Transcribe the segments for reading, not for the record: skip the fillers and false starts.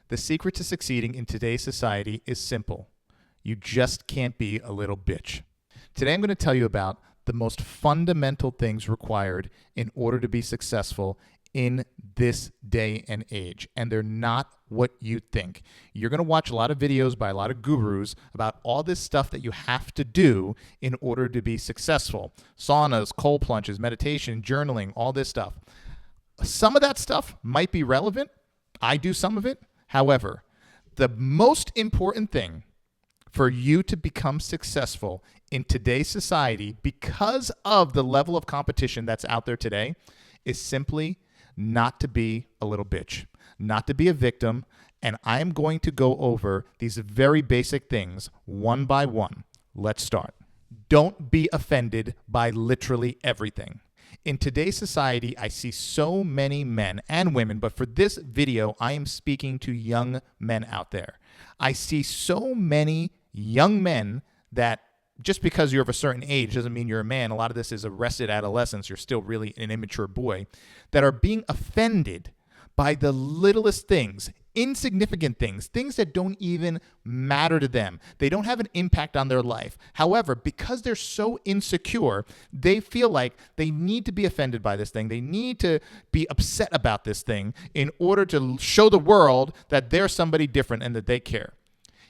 The secret to succeeding in today's society is simple. You just can't be a little bitch. Today I'm going to tell you about the most fundamental things required in order to be successful in this day and age. And they're not what you think. You're going to watch a lot of videos by a lot of gurus about all this stuff that you have to do in order to be successful. Saunas, cold plunges, meditation, journaling, all this stuff. Some of that stuff might be relevant. I do some of it. However, the most important thing for you to become successful in today's society, because of the level of competition that's out there today, is simply not to be a little bitch, not to be a victim. And I'm going to go over these very basic things one by one. Let's start. Don't be offended by literally everything. In today's society, I see so many men and women, but for this video, I am speaking to young men out there. I see so many young men that just because you're of a certain age doesn't mean you're a man. A lot of this is arrested adolescence. You're still really an immature boy that are being offended by the littlest things, insignificant things, things that don't even matter to them. They don't have an impact on their life. However, because they're so insecure, they feel like they need to be offended by this thing. They need to be upset about this thing in order to show the world that they're somebody different and that they care.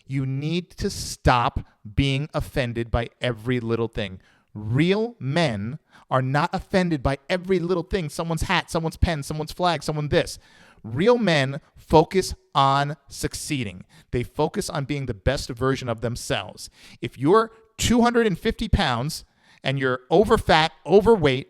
You need to stop being offended by every little thing. Real men are not offended by every little thing. Someone's hat, someone's pen, someone's flag, someone this. Real men focus on succeeding. They focus on being the best version of themselves. If you're 250 pounds and you're overfat, overweight,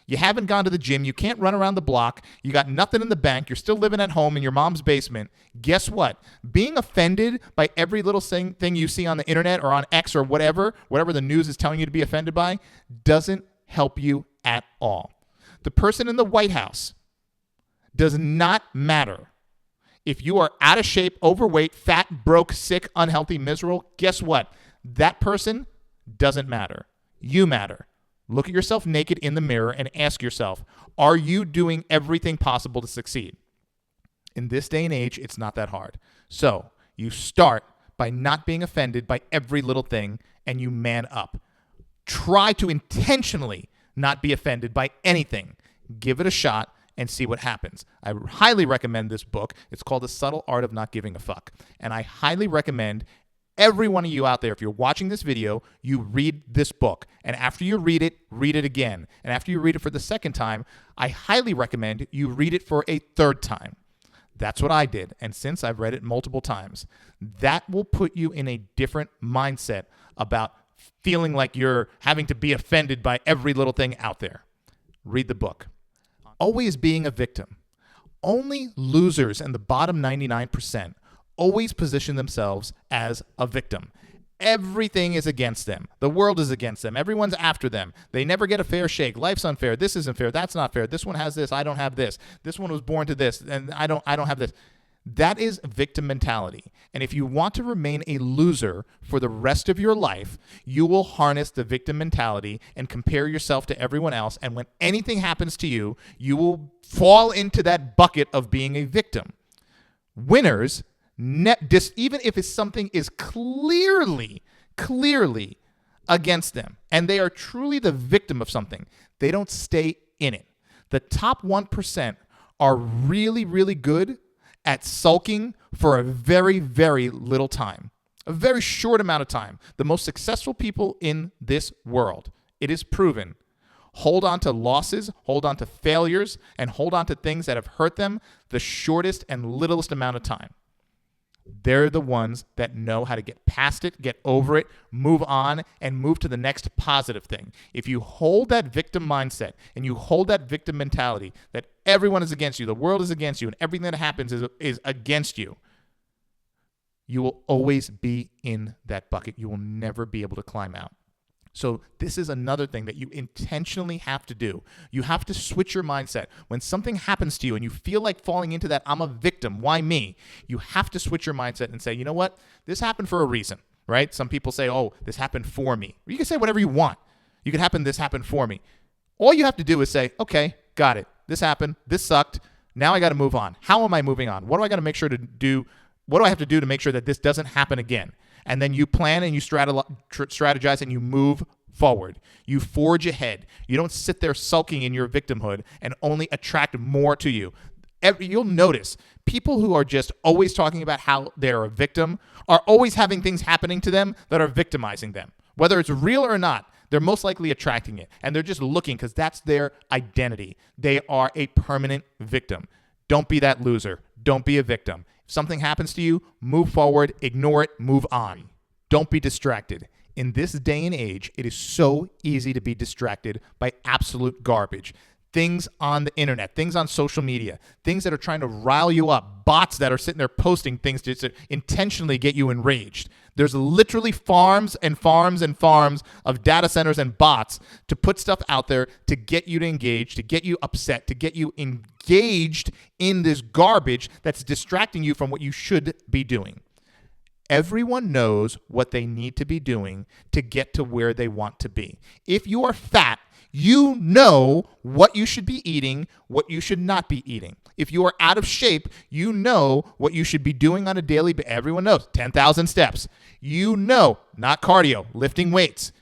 you haven't gone to the gym, you can't run around the block, you got nothing in the bank, you're still living at home in your mom's basement, guess what? Being offended by every little thing you see on the internet or on X or whatever the news is telling you to be offended by, doesn't help you at all. The person in the White House does not matter. If you are out of shape, overweight, fat, broke, sick, unhealthy, miserable, guess what? That person doesn't matter. You matter. Look at yourself naked in the mirror and ask yourself, are you doing everything possible to succeed? In this day and age, it's not that hard. So you start by not being offended by every little thing and you man up. Try to intentionally not be offended by anything. Give it a shot and see what happens. I highly recommend this book. It's called The Subtle Art of Not Giving a Fuck. And I highly recommend every one of you out there, if you're watching this video, you read this book. And after you read it again. And after you read it for the second time, I highly recommend you read it for a third time. That's what I did. And since I've read it multiple times, that will put you in a different mindset about feeling like you're having to be offended by every little thing out there. Read the book. Always being a victim. Only losers and the bottom 99% always position themselves as a victim. Everything is against them. The world is against them. Everyone's after them. They never get a fair shake. Life's unfair. This isn't fair. That's not fair. This one has this. I don't have this. This one was born to this, and I don't have this. That is victim mentality. And if you want to remain a loser for the rest of your life, you will harness the victim mentality and compare yourself to everyone else. And when anything happens to you, you will fall into that bucket of being a victim. Winners, even if it's something is clearly against them and they are truly the victim of something, they don't stay in it. The top 1% are really, really good at sulking for a very, very little time, a very short amount of time. The most successful people in this world, it is proven, hold on to losses, hold on to failures, and hold on to things that have hurt them the shortest and littlest amount of time. They're the ones that know how to get past it, get over it, move on, and move to the next positive thing. If you hold that victim mindset and you hold that victim mentality that everyone is against you, the world is against you, and everything that happens is against you, you will always be in that bucket. You will never be able to climb out. So this is another thing that you intentionally have to do. You have to switch your mindset. When something happens to you and you feel like falling into that, I'm a victim, why me? You have to switch your mindset and say, you know what? This happened for a reason, right? Some people say, oh, this happened for me. You can say whatever you want. This happened for me. All you have to do is say, okay, got it. This happened. This sucked. Now I got to move on. How am I moving on? What do I got to make sure to do What do I have to do to make sure that this doesn't happen again? And then you plan and you strategize and you move forward. You forge ahead. You don't sit there sulking in your victimhood and only attract more to you. You'll notice people who are just always talking about how they're a victim are always having things happening to them that are victimizing them. Whether it's real or not, they're most likely attracting it. And they're just looking because that's their identity. They are a permanent victim. Don't be that loser. Don't be a victim. If something happens to you, move forward, ignore it, move on. Don't be distracted. In this day and age, it is so easy to be distracted by absolute garbage. Things on the internet, things on social media, things that are trying to rile you up, bots that are sitting there posting things to intentionally get you enraged. There's literally farms and farms and farms of data centers and bots to put stuff out there to get you to engage, to get you upset, to get you engaged in this garbage that's distracting you from what you should be doing. Everyone knows what they need to be doing to get to where they want to be. If you are fat, you know what you should be eating, what you should not be eating. If you are out of shape, you know what you should be doing on a daily basis. Everyone knows 10,000 steps. You know, not cardio, lifting weights.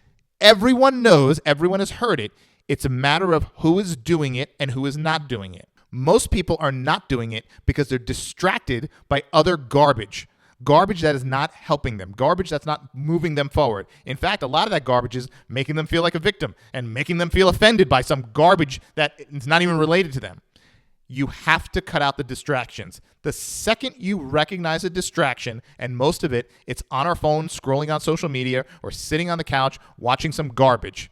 Everyone knows, everyone has heard it. It's a matter of who is doing it and who is not doing it. Most people are not doing it because they're distracted by other garbage. Garbage that is not helping them. Garbage that's not moving them forward. In fact, a lot of that garbage is making them feel like a victim and making them feel offended by some garbage that is not even related to them. You have to cut out the distractions. The second you recognize a distraction, and most of it, it's on our phone, scrolling on social media, or sitting on the couch watching some garbage,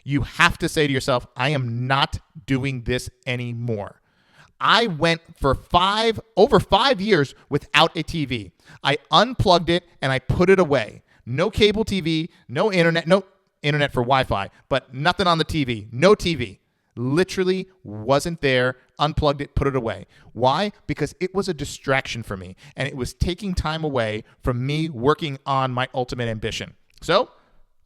you have to say to yourself, I am not doing this anymore. I went for over 5 years without a TV. I unplugged it and I put it away. No cable TV, no internet for Wi-Fi, but nothing on the TV, no TV. Literally wasn't there, unplugged it, put it away. Why? Because it was a distraction for me and it was taking time away from me working on my ultimate ambition. So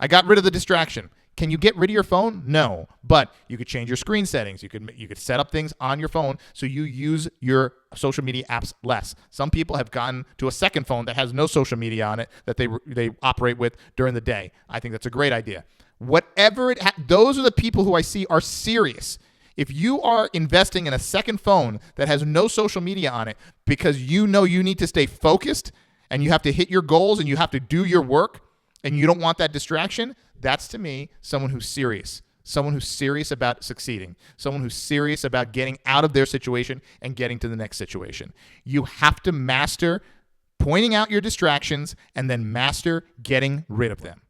I got rid of the distraction. Can you get rid of your phone? No, but you could change your screen settings. You could set up things on your phone so you use your social media apps less. Some people have gotten to a second phone that has no social media on it that they operate with during the day. I think that's a great idea. Those are the people who I see are serious. If you are investing in a second phone that has no social media on it because you know you need to stay focused and you have to hit your goals and you have to do your work and you don't want that distraction, that's, to me, someone who's serious about succeeding, someone who's serious about getting out of their situation and getting to the next situation. You have to master pointing out your distractions and then master getting rid of them.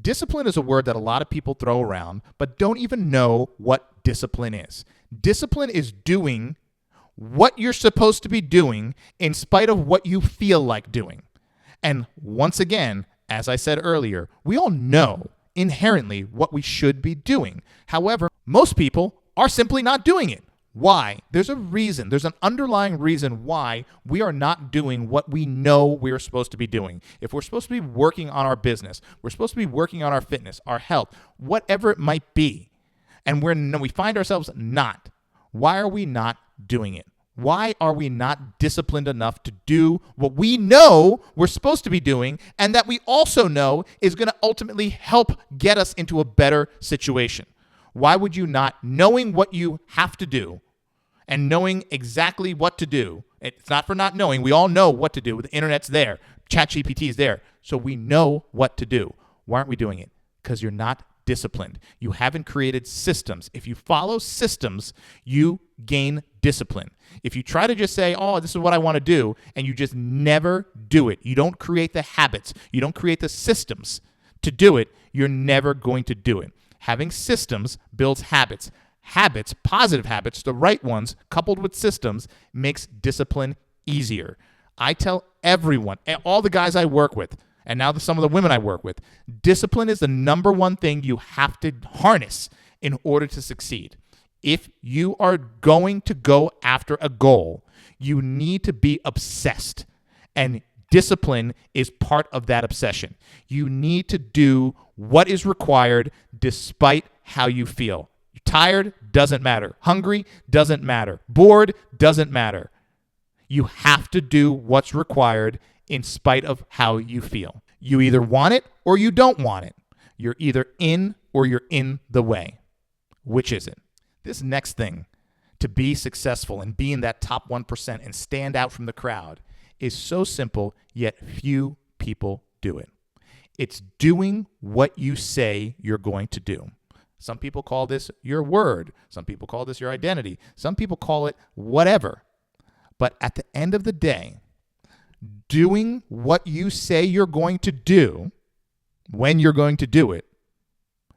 Discipline is a word that a lot of people throw around, but don't even know what discipline is. Discipline is doing what you're supposed to be doing in spite of what you feel like doing. And once again, as I said earlier, we all know inherently what we should be doing. However, most people are simply not doing it. Why? There's a reason. There's an underlying reason why we are not doing what we know we're supposed to be doing. If we're supposed to be working on our business, we're supposed to be working on our fitness, our health, whatever it might be, and we find ourselves not, why are we not doing it? Why are we not disciplined enough to do what we know we're supposed to be doing and that we also know is going to ultimately help get us into a better situation? Why would you not, knowing what you have to do and knowing exactly what to do, it's not for not knowing, we all know what to do. The internet's there, ChatGPT is there, so we know what to do. Why aren't we doing it? Because you're not disciplined. You haven't created systems. If you follow systems, you gain discipline. If you try to just say, oh, this is what I want to do, and you just never do it, you don't create the habits, you don't create the systems to do it, you're never going to do it. Having systems builds habits. Habits, positive habits, the right ones, coupled with systems, makes discipline easier. I tell everyone, all the guys I work with, and now some of the women I work with, discipline is the number one thing you have to harness in order to succeed. If you are going to go after a goal, you need to be obsessed. And discipline is part of that obsession. You need to do what is required despite how you feel. Tired? Doesn't matter. Hungry? Doesn't matter. Bored? Doesn't matter. You have to do what's required in spite of how you feel. You either want it or you don't want it. You're either in or you're in the way. Which is it? This next thing, to be successful and be in that top 1% and stand out from the crowd, is so simple, yet few people do it. It's doing what you say you're going to do. Some people call this your word. Some people call this your identity. Some people call it whatever. But at the end of the day, doing what you say you're going to do when you're going to do it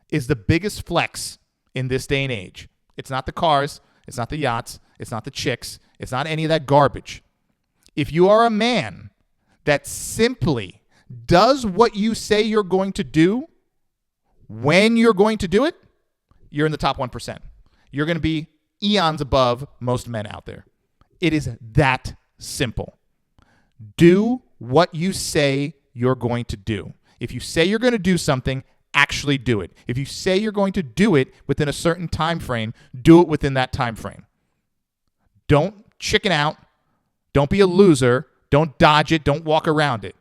is the biggest flex in this day and age. It's not the cars. It's not the yachts. It's not the chicks. It's not any of that garbage. If you are a man that simply does what you say you're going to do when you're going to do it, you're in the top 1%. You're going to be eons above most men out there. It is that simple. Do what you say you're going to do. If you say you're going to do something, actually do it. If you say you're going to do it within a certain time frame, do it within that time frame. Don't chicken out. Don't be a loser. Don't dodge it. Don't walk around it.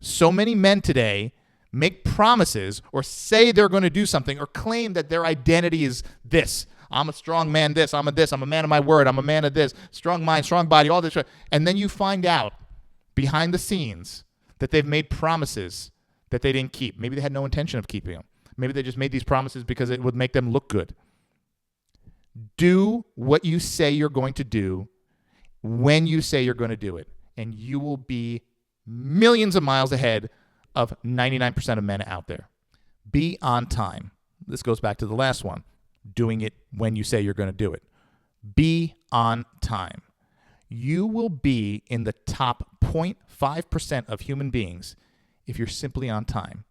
So many men today make promises or say they're going to do something or claim that their identity is this. I'm a strong man this. I'm a man of my word. I'm a man of this. Strong mind, strong body, all this. And then you find out behind the scenes that they've made promises that they didn't keep. Maybe they had no intention of keeping them. Maybe they just made these promises because it would make them look good. Do what you say you're going to do when you say you're going to do it, and you will be millions of miles ahead of 99% of men out there. Be on time. This goes back to the last one, doing it when you say you're going to do it. Be on time. You will be in the top 0.5% of human beings if you're simply on time.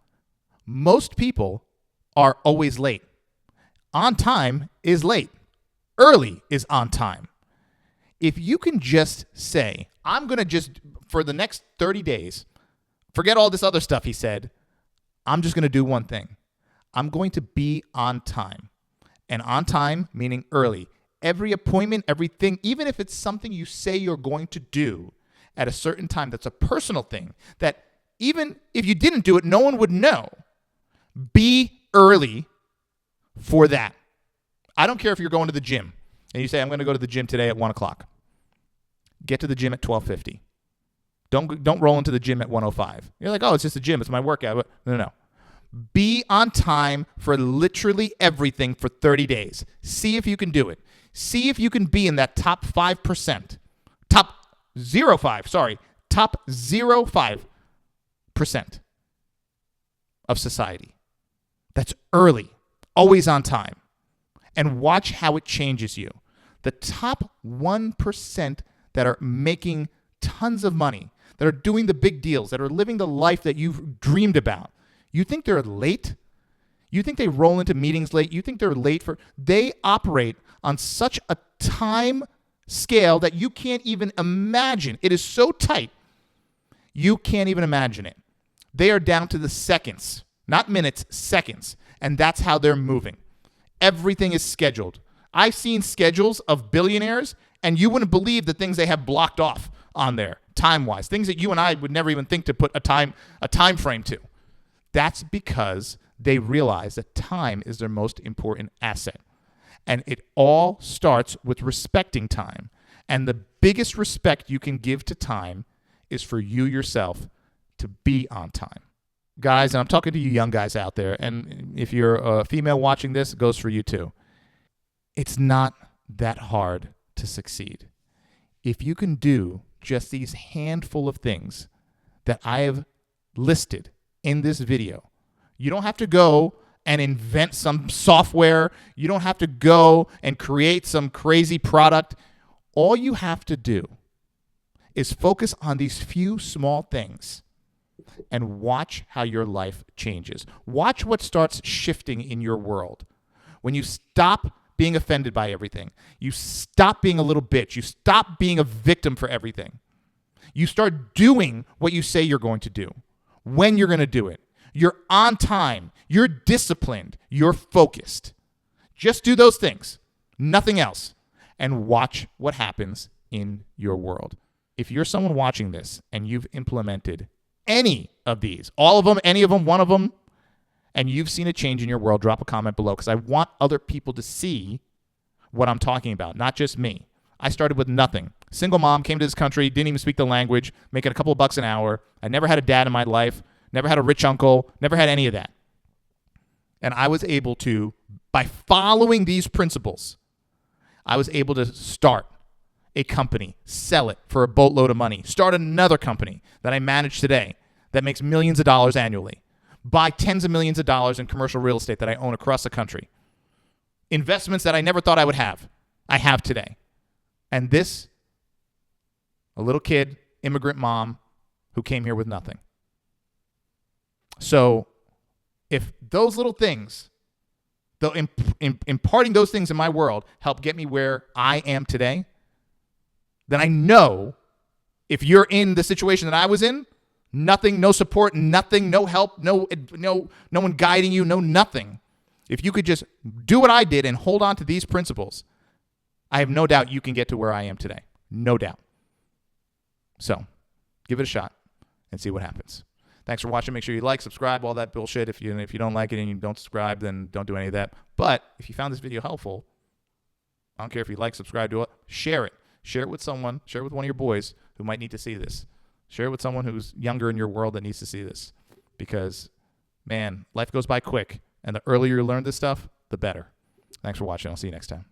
Most people are always late. On time is late. Early is on time. If you can just say, I'm going to just, for the next 30 days, forget all this other stuff he said, I'm just going to do one thing. I'm going to be on time. And on time, meaning early. Every appointment, everything, even if it's something you say you're going to do at a certain time, that's a personal thing, that even if you didn't do it, no one would know. Be early for that. I don't care if you're going to the gym and you say, I'm going to go to the gym today at 1 o'clock. Get to the gym at 12:50. Don't roll into the gym at 1:05. You're like, oh, it's just a gym. It's my workout. No. Be on time for literally everything for 30 days. See if you can do it. See if you can be in that top 5%. Top 0.5% of society. That's early, always on time. And watch how it changes you. The top 1% that are making tons of money, that are doing the big deals, that are living the life that you've dreamed about. You think they're late? You think they roll into meetings late? You think they're late they operate on such a time scale that you can't even imagine. It is so tight, you can't even imagine it. They are down to the seconds, not minutes, seconds. And that's how they're moving. Everything is scheduled. I've seen schedules of billionaires, and you wouldn't believe the things they have blocked off on there, time-wise, things that you and I would never even think to put a time frame to. That's because they realize that time is their most important asset. And it all starts with respecting time. And the biggest respect you can give to time is for you yourself to be on time. Guys, and I'm talking to you young guys out there, and if you're a female watching this, it goes for you too. It's not that hard to succeed. If you can do just these handful of things that I have listed in this video, you don't have to go and invent some software. You don't have to go and create some crazy product. All you have to do is focus on these few small things and watch how your life changes. Watch what starts shifting in your world. When you stop being offended by everything, you stop being a little bitch, you stop being a victim for everything. You start doing what you say you're going to do, when you're going to do it. You're on time, you're disciplined, you're focused. Just do those things, nothing else, and watch what happens in your world. if you're someone watching this and you've implemented any of these, all of them, any of them, one of them, and you've seen a change in your world, drop a comment below, because I want other people to see what I'm talking about, not just me. I started with nothing. Single mom, came to this country, didn't even speak the language, making a couple of bucks an hour. I never had a dad in my life, never had a rich uncle, never had any of that. And I was able to, by following these principles, I was able to start a company, sell it for a boatload of money, start another company that I manage today that makes millions of dollars annually, buy tens of millions of dollars in commercial real estate that I own across the country, investments that I never thought I would have, I have today. And this, a little kid, immigrant mom who came here with nothing. So if those little things, though imparting those things in my world help get me where I am today, then I know if you're in the situation that I was in, nothing, no support, nothing, no help, no one guiding you, no nothing. If you could just do what I did and hold on to these principles, I have no doubt you can get to where I am today. No doubt. So give it a shot and see what happens. Thanks for watching. Make sure you like, subscribe, all that bullshit. If you don't like it and you don't subscribe, then don't do any of that. But if you found this video helpful, I don't care if you like, subscribe, do it, share it. Share it with someone. Share it with one of your boys who might need to see this. Share it with someone who's younger in your world that needs to see this. Because, man, life goes by quick. And the earlier you learn this stuff, the better. Thanks for watching. I'll see you next time.